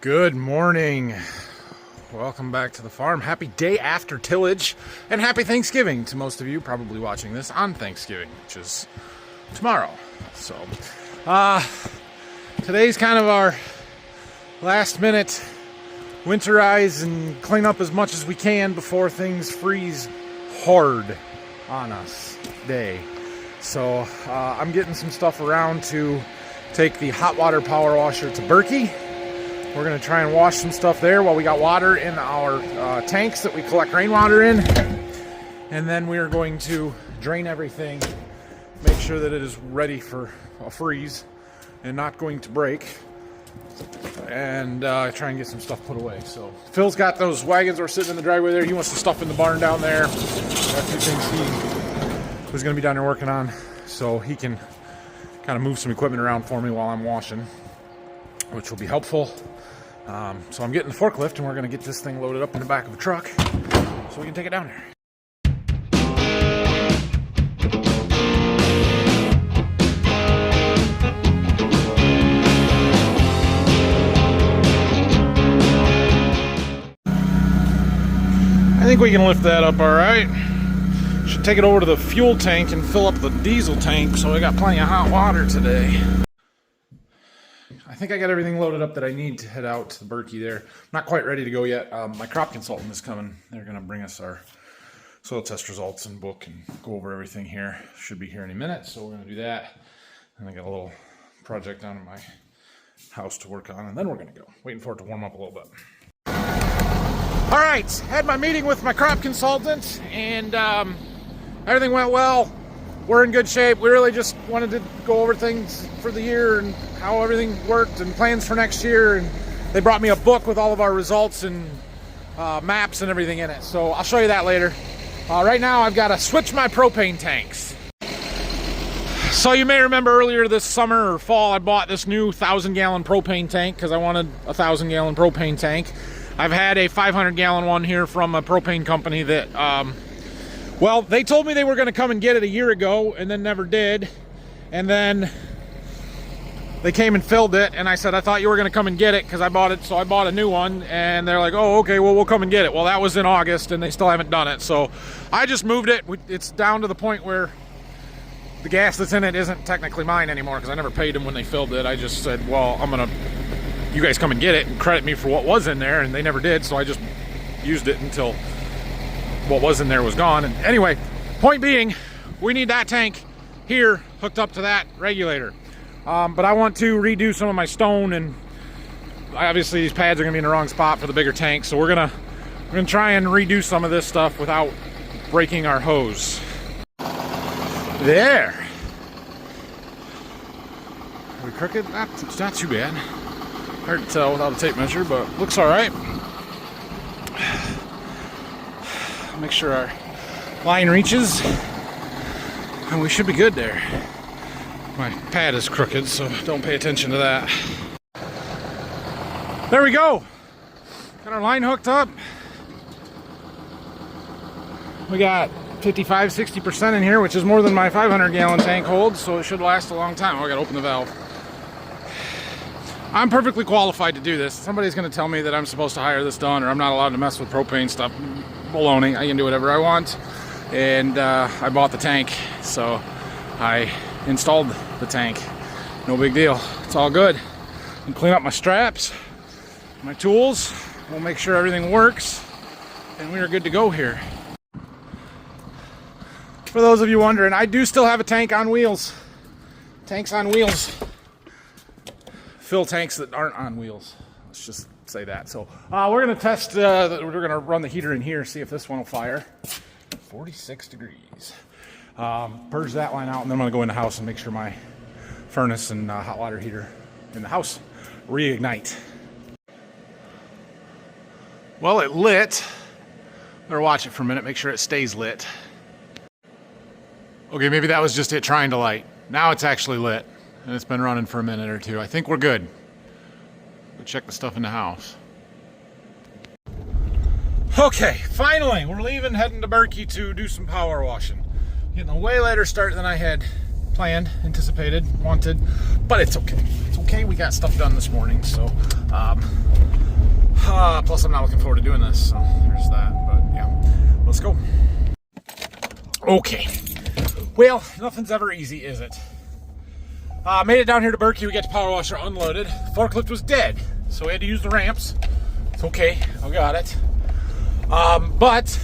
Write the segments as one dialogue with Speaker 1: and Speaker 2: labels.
Speaker 1: Good morning. Welcome back to the farm. Happy day after tillage and happy Thanksgiving to most of you probably watching this on Thanksgiving, which is tomorrow. So, today's kind of our last minute winterize and clean up as much as we can before things freeze hard on us day. So, I'm getting some stuff around to take the hot water power washer to Berkey. We're going to try and wash some stuff there while we got water in our tanks that we collect rainwater in. And then we are going to drain everything, make sure that it is ready for a freeze and not going to break. And try and get some stuff put away. So Phil's got those wagons that are sitting in the driveway there. He wants the stuff in the barn down there. That's two things he was going to be down there working on. So he can kind of move some equipment around for me while I'm washing, which will be helpful. So I'm getting the forklift and we're going to get this thing loaded up in the back of a truck so we can take it down there. I think we can lift that up all right. Should take it over to the fuel tank and fill up the diesel tank so we got plenty of hot water today. I think I got everything loaded up that I need to head out to the Berkey there. I'm not quite ready to go yet. My crop consultant is coming. They're going to bring us our soil test results and book and go over everything here. Should be here any minute, so we're going to do that. And I got a little project down in my house to work on, and then we're going to go. Waiting for it to warm up a little bit. All right, had my meeting with my crop consultant, and everything went well. We're in good shape. We really just wanted to go over things for the year and how everything worked and plans for next year. And they brought me a book with all of our results and maps and everything in it. So I'll show you that later. Right now I've got to switch my propane tanks. So you may remember earlier this summer or fall, I bought this new 1,000-gallon propane tank because I wanted a 1,000-gallon propane tank. I've had a 500-gallon one here from a propane company that well, they told me they were going to come and get it a year ago and then never did. And then they came and filled it, and I said, I thought you were going to come and get it because I bought it, so I bought a new one. And they're like, oh, okay, well, we'll come and get it. Well, that was in August, and they still haven't done it. So I just moved it. It's down to the point where the gas that's in it isn't technically mine anymore because I never paid them when they filled it. I just said, well, you guys come and get it and credit me for what was in there, and they never did, so I just used it until what was in there was gone. And anyway, point being, we need that tank here hooked up to that regulator. But I want to redo some of my stone, and obviously these pads are gonna be in the wrong spot for the bigger tank, so we're gonna try and redo some of this stuff without breaking our hose. There. Are we crooked? It's not too bad. Hard to tell without a tape measure, but looks all right. Make sure our line reaches, and we should be good there. My pad is crooked, so don't pay attention to that. There we go. Got our line hooked up. We got 55-60% in here, which is more than my 500-gallon tank holds, so it should last a long time. Oh, I gotta open the valve. I'm perfectly qualified to do this. Somebody's gonna tell me that I'm supposed to hire this done, or I'm not allowed to mess with propane stuff. Baloney. I can do whatever I want. And I bought the tank, so I installed the tank. No big deal. It's all good. And clean up my straps, my tools. We'll make sure everything works, and we are good to go here. For those of you wondering, I do still have a tank on wheels. Tanks on wheels. Fill tanks that aren't on wheels. Let's just say that. So we're going to test, we're going to run the heater in here, see if this one will fire. 46 degrees. Purge that line out, and then I'm going to go in the house and make sure my furnace and hot water heater in the house reignite. Well, it lit. Better watch it for a minute, make sure it stays lit. Okay, maybe that was just it trying to light. Now it's actually lit, and it's been running for a minute or two. I think we're good. We'll check the stuff in the house. Okay, finally, we're leaving, heading to Berkey to do some power washing. Getting a way later start than I had planned, anticipated, wanted, but it's okay. It's okay. okay. We got stuff done this morning, so plus I'm not looking forward to doing this, so there's that. But yeah, let's go. Okay, well, nothing's ever easy, is it? Made it down here to Berkey. We got the power washer unloaded. Forklift was dead, so we had to use the ramps. It's okay, I got it. But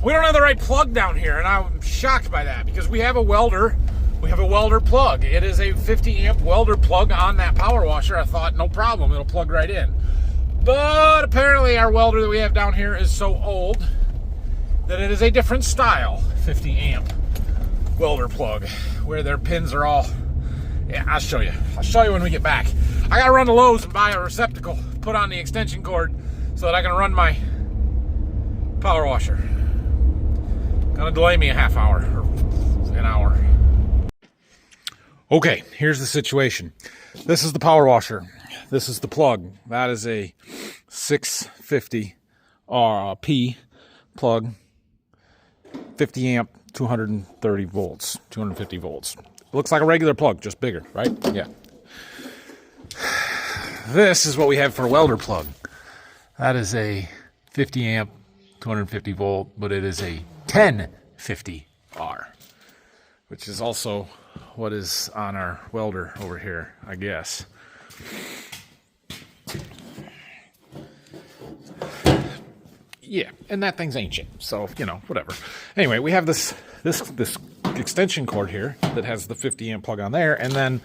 Speaker 1: we don't have the right plug down here, and I'm shocked by that because we have a welder. We have a welder plug. It is a 50 amp welder plug on that power washer. I thought, no problem, it'll plug right in. But apparently our welder that we have down here is so old that it is a different style 50 amp welder plug where their pins are all, yeah, I'll show you when we get back. I gotta run to Lowe's and buy a receptacle, put on the extension cord so that I can run my power washer. Gonna delay me a half hour or an hour. Okay, here's the situation. This is the power washer. This is the plug. That is a 650 P plug, 50 amp, 230 volts, 250 volts. It looks like a regular plug, just bigger, right? Yeah. This is what we have for a welder plug. That is a 50 amp, 250 volt, but it is a 1050R, which is also what is on our welder over here, I guess. Yeah, and that thing's ancient, so, you know, whatever. Anyway, we have this extension cord here that has the 50 amp plug on there, and then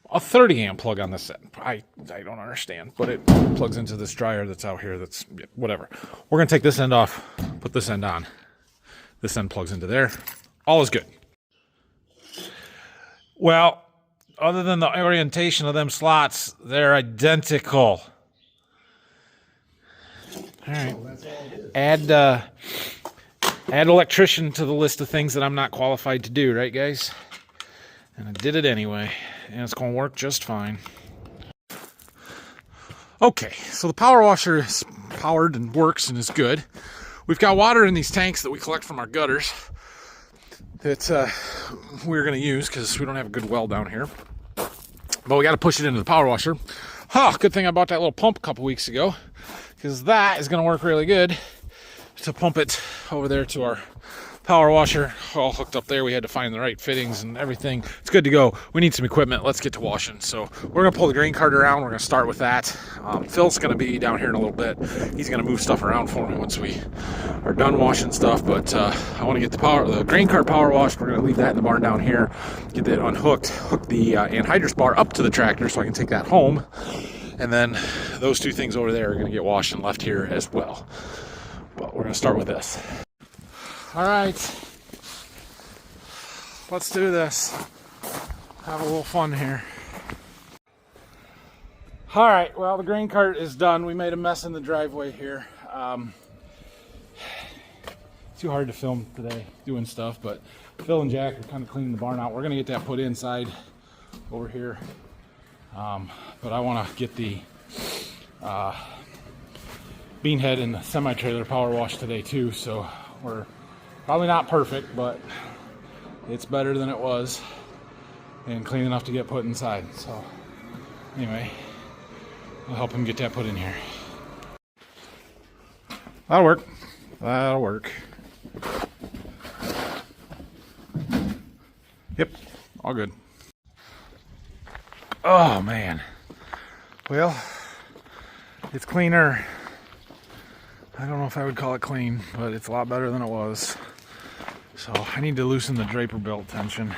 Speaker 1: a 30 amp plug on this end. I don't understand, but it plugs into this dryer that's out here. That's whatever. We're gonna take this end off, put this end on. This end plugs into there. All is good. Well, other than the orientation of them slots, they're identical. All right. Add electrician to the list of things that I'm not qualified to do, right, guys? And I did it anyway, and it's going to work just fine. Okay, so the power washer is powered and works and is good. We've got water in these tanks that we collect from our gutters that we're going to use because we don't have a good well down here. But we got to push it into the power washer. Good thing I bought that little pump a couple weeks ago, because that is going to work really good to pump it over there to our power washer. All hooked up there. We had to find the right fittings and everything. It's good to go. We need some equipment. Let's get to washing. So we're going to pull the grain cart around. We're going to start with that. Phil's going to be down here in a little bit. He's going to move stuff around for me once we are done washing stuff. But I want to get the grain cart power washed. We're going to leave that in the barn down here. Get that unhooked. Hook the anhydrous bar up to the tractor so I can take that home. And then those two things over there are going to get washed and left here as well. But we're going to start with this. All right, let's do this. Have a little fun here. All right, well, the grain cart is done. We made a mess in the driveway here. Too hard to film today doing stuff, but Phil and Jack are kind of cleaning the barn out. We're going to get that put inside over here. But I want to get the bean head and the semi-trailer power wash today too, so we're probably not perfect, but it's better than it was and clean enough to get put inside. So anyway, I'll help him get that put in here. That'll work. That'll work. Yep, all good. Oh man. Well, it's cleaner. I don't know if I would call it clean, but it's a lot better than it was. So I need to loosen the draper belt tension,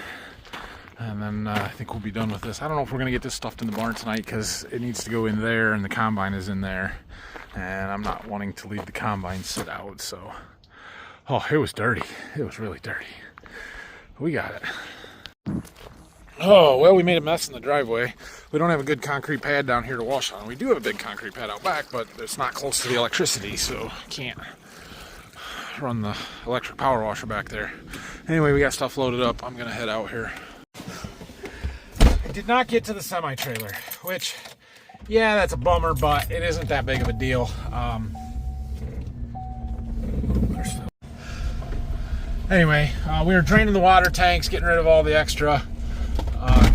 Speaker 1: and then I think we'll be done with this. I don't know if we're gonna get this stuffed in the barn tonight because it needs to go in there and the combine is in there, and I'm not wanting to leave the combine sit out. So, oh, it was dirty. It was really dirty. We got it. Oh, well, we made a mess in the driveway. We don't have a good concrete pad down here to wash on. We do have a big concrete pad out back, but it's not close to the electricity, so can't run the electric power washer back there. Anyway, we got stuff loaded up. I'm going to head out here. I did not get to the semi-trailer, which, yeah, that's a bummer, but it isn't that big of a deal. Anyway, we were draining the water tanks, getting rid of all the extra,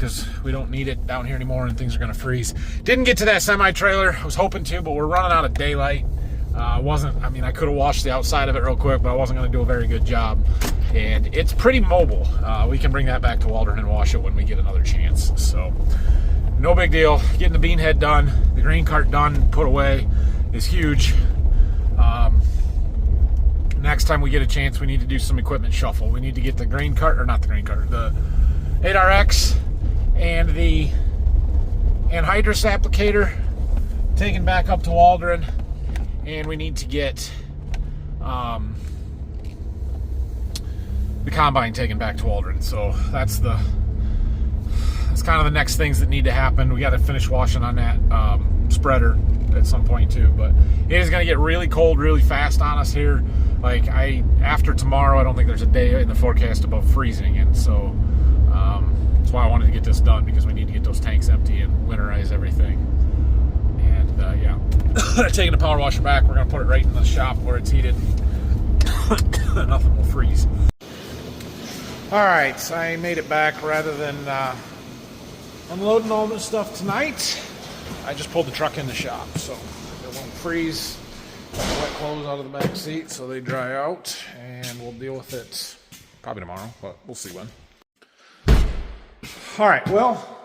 Speaker 1: because we don't need it down here anymore and things are going to freeze. Didn't get to that semi-trailer. I was hoping to, but we're running out of daylight. I could have washed the outside of it real quick, but I wasn't going to do a very good job. And it's pretty mobile. We can bring that back to Waldron and wash it when we get another chance. So, no big deal. Getting the bean head done, the grain cart done, put away is huge. Next time we get a chance, we need to do some equipment shuffle. We need to get the grain cart, or not the grain cart, the 8RX and the anhydrous applicator taken back up to Waldron. And we need to get the combine taken back to Waldron. So that's kind of the next things that need to happen. We got to finish washing on that spreader at some point too. But it is going to get really cold really fast on us here. Like after tomorrow, I don't think there's a day in the forecast above freezing, and so that's why I wanted to get this done, because we need to get those tanks empty and winterize everything. And yeah. Taking the power washer back, we're going to put it right in the shop where it's heated. Nothing will freeze. Alright, so I made it back. Rather than unloading all this stuff tonight, I just pulled the truck in the shop so it won't freeze. Got the wet clothes out of the back seat so they dry out, and we'll deal with it probably tomorrow, but we'll see when. Alright, well,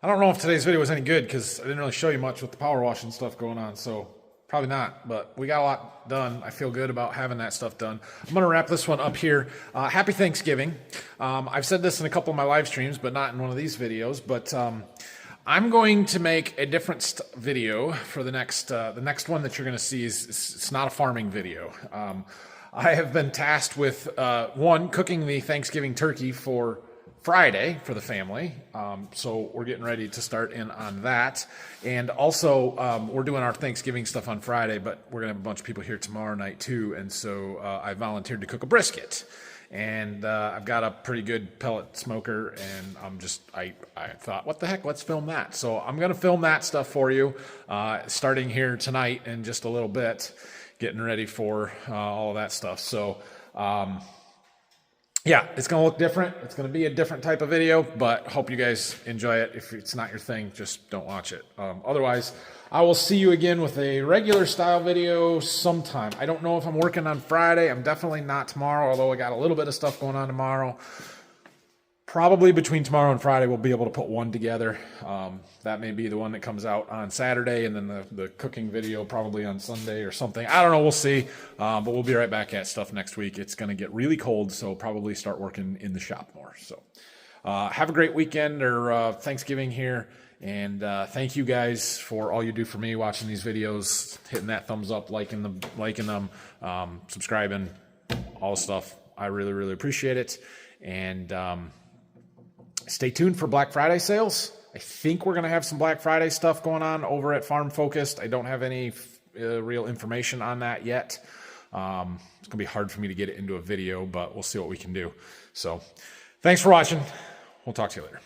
Speaker 1: I don't know if today's video was any good because I didn't really show you much with the power washing stuff going on, so probably not, but we got a lot done. I feel good about having that stuff done. I'm going to wrap this one up here. Happy Thanksgiving. I've said this in a couple of my live streams, but not in one of these videos, but I'm going to make a different video for the next one that you're going to see. It's not a farming video. I have been tasked with, one, cooking the Thanksgiving turkey for Friday for the family, so we're getting ready to start in on that. And also we're doing our Thanksgiving stuff on Friday, but we're gonna have a bunch of people here tomorrow night too, and so I volunteered to cook a brisket. And I've got a pretty good pellet smoker, and I thought, what the heck, let's film that. So I'm gonna film that stuff for you starting here tonight in just a little bit, getting ready for all of that stuff. So yeah, it's going to look different. It's going to be a different type of video, but hope you guys enjoy it. If it's not your thing, just don't watch it. Otherwise, I will see you again with a regular style video sometime. I don't know if I'm working on Friday. I'm definitely not tomorrow, although I got a little bit of stuff going on tomorrow. Probably between tomorrow and Friday, we'll be able to put one together. That may be the one that comes out on Saturday, and then the cooking video probably on Sunday or something. I don't know. We'll see. But we'll be right back at stuff next week. It's going to get really cold, so probably start working in the shop more. So have a great weekend or Thanksgiving here. And thank you guys for all you do for me watching these videos, hitting that thumbs up, liking them, subscribing, all the stuff. I really, really appreciate it. And stay tuned for Black Friday sales. I think we're going to have some Black Friday stuff going on over at Farm Focused. I don't have any real information on that yet. It's going to be hard for me to get it into a video, but we'll see what we can do. So thanks for watching. We'll talk to you later.